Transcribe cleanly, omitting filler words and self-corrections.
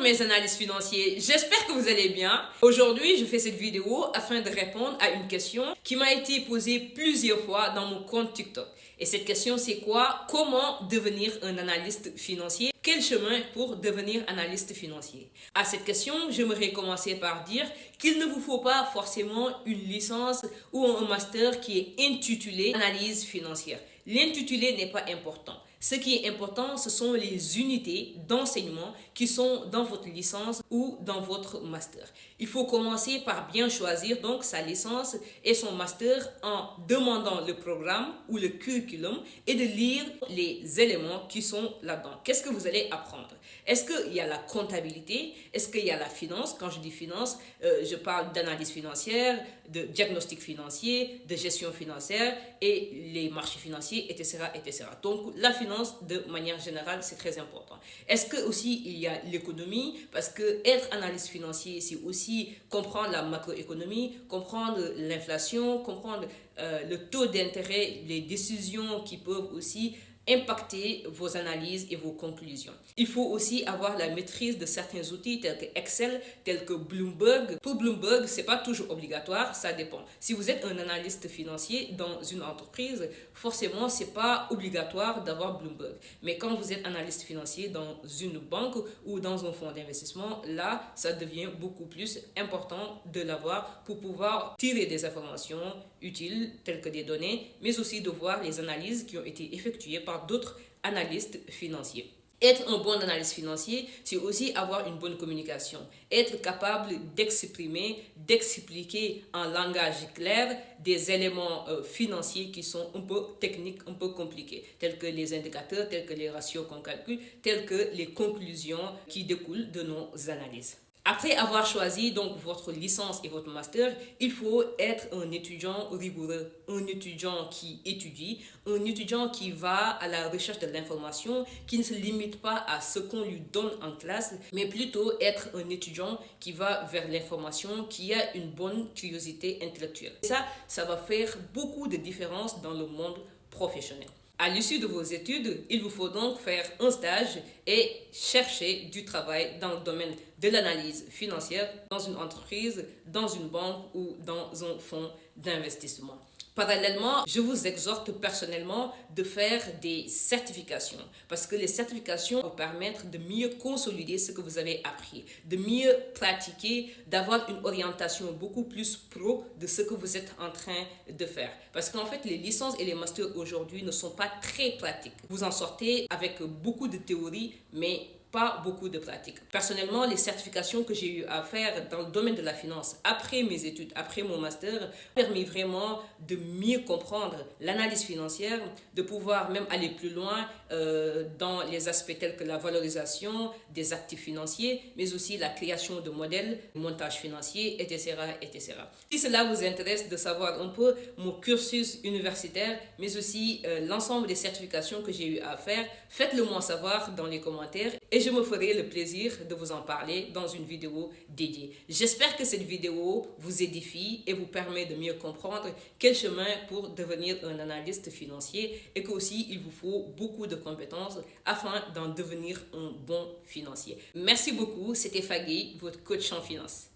mes analystes financiers, j'espère que vous allez bien. Aujourd'hui, je fais cette vidéo afin de répondre à une question qui m'a été posée plusieurs fois dans mon compte TikTok. Et cette question, c'est quoi? Comment devenir un analyste financier? Quel chemin pour devenir analyste financier? À cette question, j'aimerais commencer par dire qu'il ne vous faut pas forcément une licence ou un master qui est intitulé analyse financière. L'intitulé n'est pas important. Ce qui est important, ce sont les unités d'enseignement qui sont dans votre licence ou dans votre master. Il faut commencer par bien choisir donc sa licence et son master en demandant le programme ou le curriculum et de lire les éléments qui sont là-dedans. Qu'est-ce que vous allez apprendre? Est-ce qu'il y a la comptabilité? Est-ce qu'il y a la finance? Quand je dis finance, je parle d'analyse financière, de diagnostic financier, de gestion financière et les marchés financiers, etc., etc. Donc, la finance, de manière générale, c'est très important. Est-ce que aussi il y a l'économie? Parce que être analyste financier, c'est aussi comprendre la macroéconomie, comprendre l'inflation, comprendre le taux d'intérêt, les décisions qui peuvent aussi impacter vos analyses et vos conclusions. Il faut aussi avoir la maîtrise de certains outils tels que Excel, tels que Bloomberg. Pour Bloomberg, c'est pas toujours obligatoire, ça dépend. Si vous êtes un analyste financier dans une entreprise, forcément, c'est pas obligatoire d'avoir Bloomberg. Mais quand vous êtes analyste financier dans une banque ou dans un fonds d'investissement, là, ça devient beaucoup plus important de l'avoir pour pouvoir tirer des informations utiles telles que des données, mais aussi de voir les analyses qui ont été effectuées par d'autres analystes financiers. Être un bon analyste financier, c'est aussi avoir une bonne communication, être capable d'exprimer, d'expliquer en langage clair des éléments financiers qui sont un peu techniques, un peu compliqués, tels que les indicateurs, tels que les ratios qu'on calcule, tels que les conclusions qui découlent de nos analyses. Après avoir choisi donc votre licence et votre master, il faut être un étudiant rigoureux, un étudiant qui étudie, un étudiant qui va à la recherche de l'information, qui ne se limite pas à ce qu'on lui donne en classe, mais plutôt être un étudiant qui va vers l'information, qui a une bonne curiosité intellectuelle. Et ça va faire beaucoup de différence dans le monde professionnel. À l'issue de vos études, il vous faut donc faire un stage et chercher du travail dans le domaine de l'analyse financière dans une entreprise, dans une banque ou dans un fonds d'investissement. Parallèlement, je vous exhorte personnellement de faire des certifications parce que les certifications vont permettre de mieux consolider ce que vous avez appris, de mieux pratiquer, d'avoir une orientation beaucoup plus pro de ce que vous êtes en train de faire. Parce qu'en fait, les licences et les masters aujourd'hui ne sont pas très pratiques. Vous en sortez avec beaucoup de théorie, mais pas beaucoup de pratique. Personnellement, les certifications que j'ai eu à faire dans le domaine de la finance après mes études, après mon master, m'ont permis vraiment de mieux comprendre l'analyse financière, de pouvoir même aller plus loin dans les aspects tels que la valorisation des actifs financiers, mais aussi la création de modèles, montage financier, etc., etc. Si cela vous intéresse de savoir un peu mon cursus universitaire, mais aussi l'ensemble des certifications que j'ai eu à faire, faites-le moi savoir dans les commentaires et je me ferai le plaisir de vous en parler dans une vidéo dédiée. J'espère que cette vidéo vous édifie et vous permet de mieux comprendre quel chemin pour devenir un analyste financier et qu'aussi il vous faut beaucoup de compétences afin d'en devenir un bon financier. Merci beaucoup, c'était Fagui, votre coach en finance.